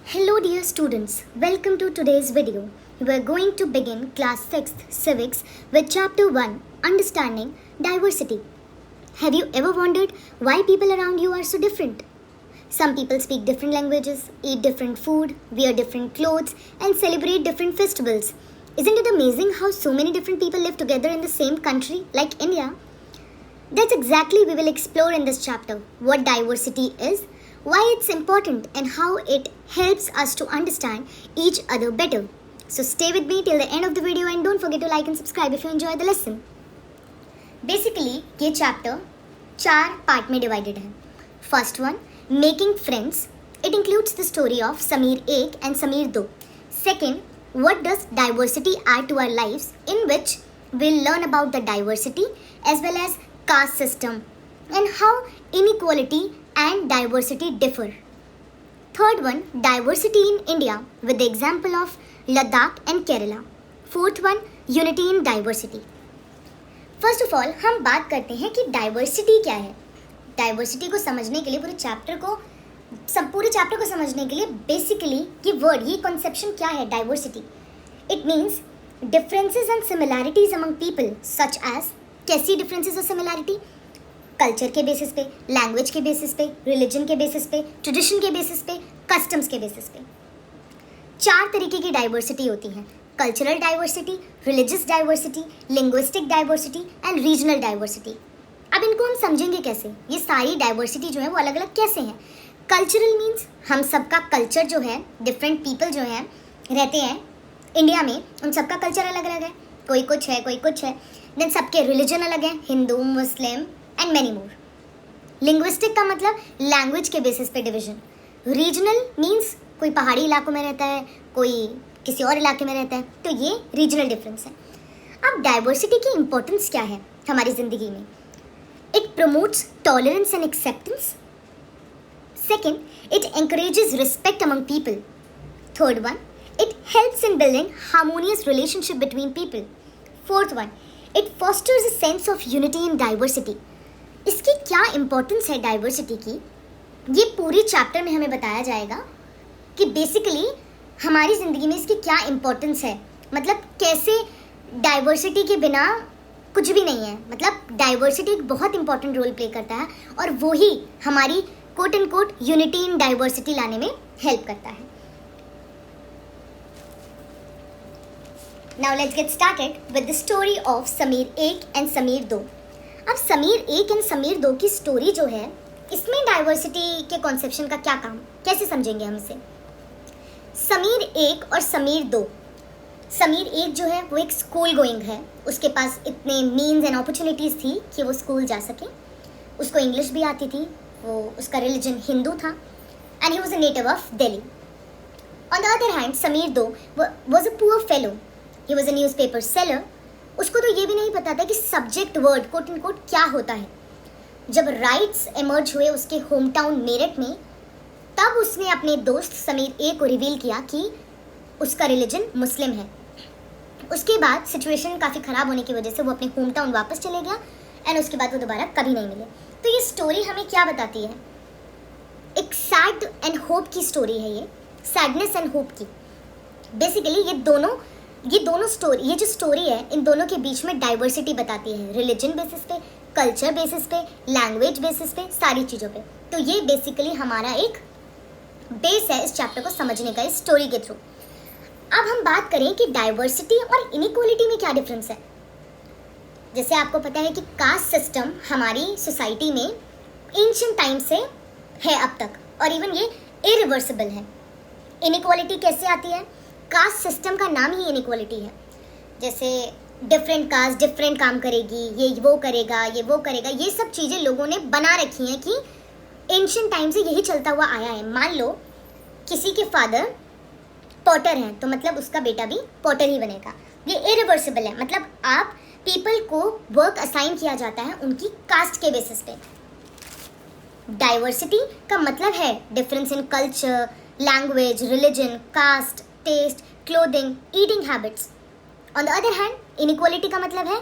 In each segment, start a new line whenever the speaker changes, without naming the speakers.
Hello dear students, welcome to today's video. We are going to begin class 6th Civics with chapter 1 Understanding Diversity. Have you ever wondered why people around you are so different? Some people speak different languages, eat different food, wear different clothes and celebrate different festivals. Isn't it amazing how so many different people live together in the same country like India? That's exactly we will explore in this chapter. What diversity is, why it's important and how it helps us to understand each other better. So stay with me till the end of the video and don't forget to like and subscribe if you enjoy the lesson. Basically, ये chapter 4 part में divided है. First one, making friends. It includes the story of Sameer 1 and Sameer 2. Second, what does diversity add to our lives, in which we'll learn about the diversity as well as caste system and how inequality and diversity differ. Third one, diversity in India with the example of Ladakh and Kerala. Fourth one, unity in diversity. First of all, हम बात करते हैं कि diversity क्या है. Diversity को समझने के लिए पूरे चैप्टर को समझने के लिए बेसिकली ये वर्ड, ये कॉन्सेप्शन क्या है diversity. It means differences and similarities among people such as. कैसी डिफरेंसेस और सिमिलैरिटी? कल्चर के बेसिस पे, लैंग्वेज के बेसिस पे, रिलीजन के बेसिस पे, ट्रेडिशन के बेसिस पे, कस्टम्स के बेसिस पे. 4 तरीके की डाइवर्सिटी होती है. Cultural diversity, religious diversity, linguistic diversity and regional diversity. अब इनको हम समझेंगे कैसे. ये सारी डाइवर्सिटी जो है वो अलग अलग कैसे हैं. कल्चरल मीन्स हम सबका कल्चर जो है, डिफरेंट पीपल जो हैं रहते हैं इंडिया में, उन सबका कल्चर अलग अलग है. कोई कुछ है, कोई कुछ है. देन सबके रिलीजन अलग है, Hindu, Muslim and many more. Linguistic का मतलब लैंग्वेज के बेसिस पे डिवीजन. रीजनल मीन्स कोई पहाड़ी इलाकों में रहता है, कोई किसी और इलाके में रहता है, तो ये रीजनल डिफरेंस है. अब डाइवर्सिटी की इंपॉर्टेंस क्या है हमारी ज़िंदगी में? It promotes tolerance and acceptance. Second, it encourages respect among people. Third one, it helps in building harmonious relationship between people. Fourth one, it fosters a sense of unity in diversity. इसकी क्या importance है diversity की, ये पूरी chapter में हमें बताया जाएगा कि बेसिकली हमारी ज़िंदगी में इसकी क्या इंपॉर्टेंस है. मतलब कैसे डाइवर्सिटी के बिना कुछ भी नहीं है. मतलब डाइवर्सिटी एक बहुत इंपॉर्टेंट रोल प्ले करता है और वो ही हमारी quote and quote unity in diversity लाने में हेल्प करता है. Now let's get started with the story of Sameer 1 and Sameer 2. अब समीर 1 एंड समीर 2 की स्टोरी जो है, इसमें डाइवर्सिटी के कॉन्सेप्शन का क्या काम, कैसे समझेंगे हम इसे. समीर 1 और समीर 2. समीर 1 जो है वो एक स्कूल गोइंग है. उसके पास इतने मीन्स एंड अपॉर्चुनिटीज़ थी कि वो स्कूल जा सके. उसको इंग्लिश भी आती थी, वो उसका रिलीजन हिंदू था and he was a native of Delhi. On the other hand Sameer 2 was a poor fellow. He was a newspaper seller. उसको तो ये भी नहीं पता था कि subject word quote and quote क्या होता है. जब राइट्स इमर्ज हुए उसके होम टाउन मेरठ में, तब उसने अपने दोस्त समीर 1 को रिवील किया कि उसका रिलीजन मुस्लिम है. उसके बाद सिचुएशन काफ़ी ख़राब होने की वजह से वो अपने होम टाउन वापस चले गया एंड उसके बाद वो दोबारा कभी नहीं मिले. तो ये स्टोरी हमें क्या बताती है? एक सैड एंड होप की स्टोरी है ये, सैडनेस एंड होप की. बेसिकली ये दोनों स्टोरी, ये जो स्टोरी है इन दोनों के बीच में डाइवर्सिटी बताती है. रिलीजन बेसिस पे, कल्चर बेसिस पे, लैंग्वेज बेसिस पे, सारी चीज़ों पे. तो ये बेसिकली हमारा एक बेस है इस चैप्टर को समझने का, इस स्टोरी के थ्रू. अब हम बात करें कि डाइवर्सिटी और इनइक्वालिटी में क्या डिफरेंस है. जैसे आपको पता है कि कास्ट सिस्टम हमारी सोसाइटी में एंशिएंट टाइम से है अब तक, और इवन ये इरिवर्सिबल है. इनइक्वालिटी कैसे आती है? कास्ट सिस्टम का नाम ही इनइक्वालिटी है. जैसे डिफरेंट कास्ट डिफरेंट काम करेगी, ये वो करेगा, ये वो करेगा, ये सब चीज़ें लोगों ने बना रखी हैं कि एंशिएंट टाइम से यही चलता हुआ आया है. मान लो किसी के फादर पॉटर हैं तो मतलब उसका बेटा भी पॉटर ही बनेगा. ये इरिवर्सिबल है. मतलब आप पीपल को वर्क असाइन किया जाता है उनकी कास्ट के बेसिस पे. डाइवर्सिटी का मतलब है difference in culture, language, religion, caste, taste, clothing, eating habits. On the other hand inequality का मतलब है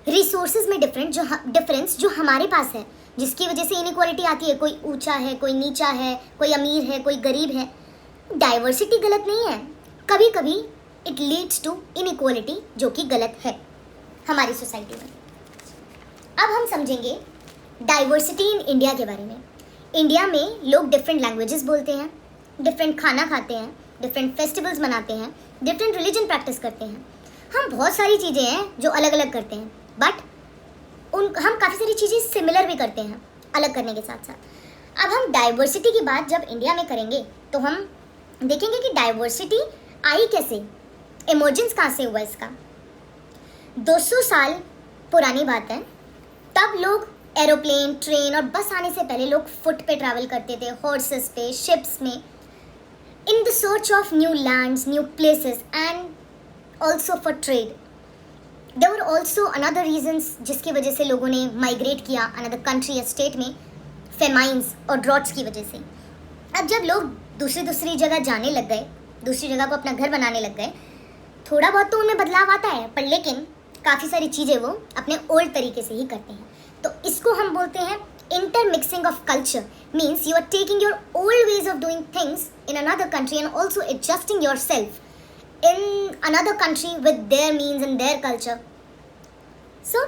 रिसोर्सेज में डिफरेंस जो हमारे पास है, जिसकी वजह से इनइक्वालिटी आती है. कोई ऊंचा है, कोई नीचा है, कोई अमीर है, कोई गरीब है. डाइवर्सिटी गलत नहीं है, कभी कभी इट लीड्स टू इनइक्वालिटी, जो कि गलत है हमारी सोसाइटी में। अब हम समझेंगे डाइवर्सिटी इन इंडिया के बारे में। इंडिया में लोग डिफरेंट लैंग्वेजेस बोलते हैं, डिफरेंट खाना खाते हैं, डिफरेंट फेस्टिवल्स मनाते हैं, डिफरेंट रिलीजन प्रैक्टिस करते हैं। हम बहुत सारी चीज़ें हैं जो अलग अलग करते हैं, बट हम काफ़ी सारी चीज़ें सिमिलर भी करते हैं अलग करने के साथ साथ। अब हम डाइवर्सिटी की बात जब इंडिया में करेंगे तो हम देखेंगे कि डाइवर्सिटी आई कैसे, इमर्जेंस कहाँ से हुआ इसका। 200 साल पुरानी बात है, तब लोग एरोप्लेन, ट्रेन और बस आने से पहले लोग फुट पे ट्रैवल करते थे, हॉर्सेस पे, शिप्स में, in the search of new lands, new places and also for trade. There were also another reasons जिसकी वजह से लोगों ने माइग्रेट किया अनदर कंट्री या स्टेट में, फेमाइंस और ड्रॉट्स की वजह से। अब जब लोग दूसरी जगह जाने लग गए, दूसरी जगह को अपना घर बनाने लग गए, थोड़ा बहुत तो उनमें बदलाव आता है, पर लेकिन काफ़ी सारी चीज़ें वो अपने ओल्ड तरीके से ही करते हैं। तो इसको हम बोलते हैं intermixing of culture, means you are taking your old ways of doing things in another country and also adjusting yourself in another country with their means and their culture. So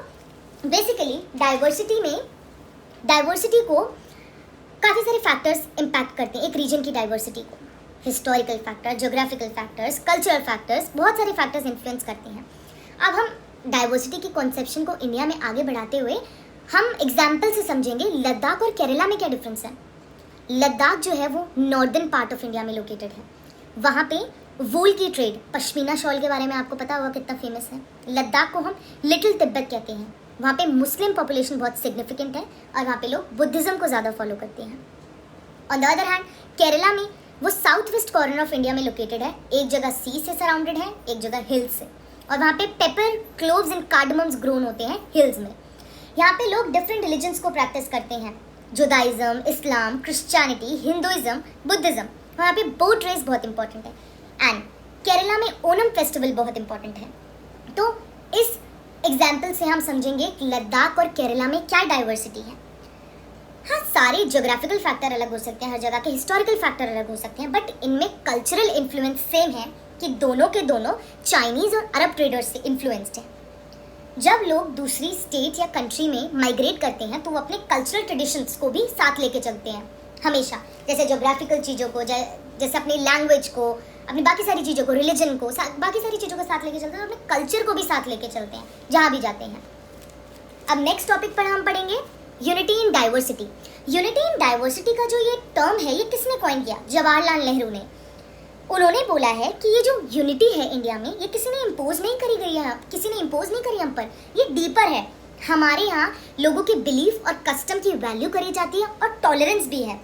basically diversity को काफ़ी सारे factors impact करते हैं एक reason की diversity को। Historical factor, geographical factors, cultural factors, बहुत सारे फैक्टर्स इन्फ्लुएंस करते हैं। अब हम डाइवर्सिटी की कॉन्सेप्शन को इंडिया में आगे बढ़ाते हुए हम एग्जाम्पल से समझेंगे लद्दाख और केरला में क्या डिफरेंस है। लद्दाख जो है वो नॉर्दर्न पार्ट ऑफ इंडिया में लोकेटेड है। वहाँ पे वूल की ट्रेड, पश्मीना शॉल के बारे में आपको पता होगा कितना फेमस है। लद्दाख को हम लिटिल तिब्बत कहते हैं। वहाँ पे मुस्लिम पॉपुलेशन बहुत सिग्निफिकेंट है और वहाँ पे लोग बुद्धिज़्म को ज़्यादा फॉलो करते हैं। On the other hand Kerala में वो south west corner of India में लोकेटेड है। एक जगह सी से सराउंडेड है, एक जगह हिल्स से, और वहाँ पे पेपर, क्लोव्स एंड कार्डमम्स ग्रोन होते हैं हिल्स में। यहाँ पे लोग डिफरेंट रिलीजन्स को प्रैक्टिस करते हैं, जुदाइज़म, इस्लाम, क्रिश्चियनिटी, हिंदुइज्म, बुद्धिज़्म। वहाँ पे बोट रेस बहुत इंपॉर्टेंट है एंड केरला में ओनम फेस्टिवल बहुत इंपॉर्टेंट है। तो इस एग्जाम्पल से हम समझेंगे कि लद्दाख और केरला में क्या डाइवर्सिटी है। हाँ, सारे ज्योग्राफिकल फैक्टर अलग हो सकते हैं, हर जगह के हिस्टोरिकल फैक्टर अलग हो सकते हैं, बट इनमें कल्चरल इन्फ्लुएंस सेम है कि दोनों के दोनों चाइनीज़ और अरब ट्रेडर्स से इन्फ्लुएंस्ड हैं। जब लोग दूसरी स्टेट या कंट्री में माइग्रेट करते हैं तो वो अपने कल्चरल ट्रेडिशंस को भी साथ लेके चलते हैं हमेशा, जैसे ज्योग्राफिकल चीज़ों को, जैसे अपनी लैंग्वेज को, अपनी बाकी सारी चीज़ों को, रिलीजन को, बाकी सारी चीज़ों को साथ लेके चलते हैं, अपने कल्चर को भी साथ लेके चलते हैं जहाँ भी जाते हैं। अब नेक्स्ट टॉपिक पर हम पढ़ेंगे unity in diversity. Unity in diversity का जो ये टर्म है, ये किसने कॉइन किया? जवाहरलाल नेहरू ने। उन्होंने बोला है कि ये जो यूनिटी है इंडिया में, ये किसी ने इम्पोज नहीं करी गई है, किसी ने इम्पोज नहीं करी हम पर, ये डीपर है। हमारे यहाँ लोगों के बिलीफ और कस्टम की वैल्यू करी जाती है और टॉलरेंस भी है,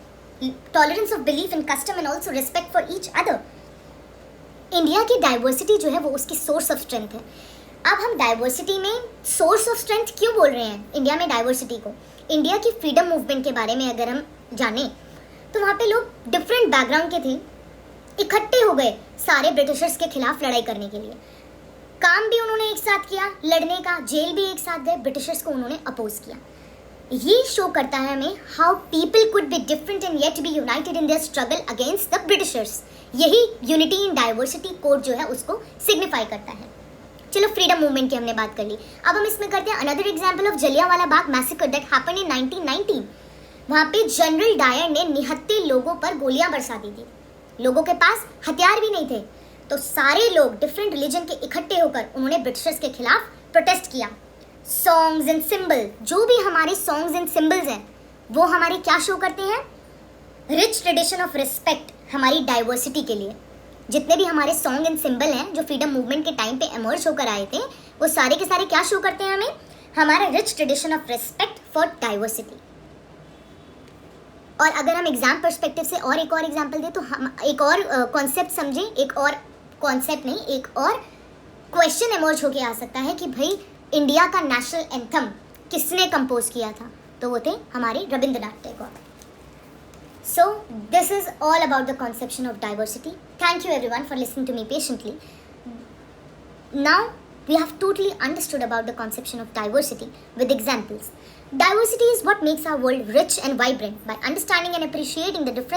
tolerance of belief and custom and also respect for each other. India की डाइवर्सिटी जो है वो उसकी सोर्स ऑफ स्ट्रेंथ है। अब हम डाइवर्सिटी में सोर्स ऑफ स्ट्रेंथ क्यों बोल रहे हैं इंडिया में डाइवर्सिटी को? इंडिया की फ्रीडम मूवमेंट के बारे में अगर हम जाने तो वहाँ पे लोग डिफरेंट बैकग्राउंड के थे, इकट्ठे हो गए सारे ब्रिटिशर्स के खिलाफ लड़ाई करने के लिए। काम भी उन्होंने एक साथ किया लड़ने का, जेल भी एक साथ गए, ब्रिटिशर्स को उन्होंने अपोज किया। ये शो करता है हमें how people could be different and yet be united in their struggle against the Britishers. यही यूनिटी इन डाइवर्सिटी कोड जो है उसको सिग्निफाई करता है। चलो, फ्रीडम मूवमेंट की हमने बात कर ली, अब हम इसमें करते हैं another example of Jallianwala Bagh massacre that happened in 1919। वहाँ पे जनरल डायर ने निहत्थे लोगों पर गोलियां बरसा दी थी। लोगों के पास हथियार भी नहीं थे, तो सारे लोग डिफरेंट रिलीजन के इकट्ठे होकर उन्होंने ब्रिटिशर्स के खिलाफ प्रोटेस्ट किया। सॉन्ग्स एंड सिंबल, जो भी हमारे सॉन्ग्स एंड सिंबल्स हैं वो हमारे क्या शो करते हैं? रिच ट्रेडिशन ऑफ रिस्पेक्ट हमारी डाइवर्सिटी के लिए। जितने भी हमारे सॉन्ग एंड सिंबल हैं जो फ्रीडम मूवमेंट के टाइम पे इमर्ज होकर आए थे, वो सारे के सारे क्या शो करते हैं हमें? हमारा rich tradition of respect for diversity. और अगर हम एग्जाम पर्सपेक्टिव से और एक और एग्जाम्पल दें तो हम एक और कॉन्सेप्ट समझें, एक और कॉन्सेप्ट नहीं, एक और क्वेश्चन इमर्ज होके आ सकता है कि भाई इंडिया का नेशनल एंथम किसने कंपोज किया था? तो वो थे हमारे Rabindranath Tagore. So this is all about the conception of diversity. Thank you everyone for listening to me patiently. Now we have totally understood about the conception of diversity with examples. Diversity is what makes our world rich and vibrant. By understanding and appreciating the different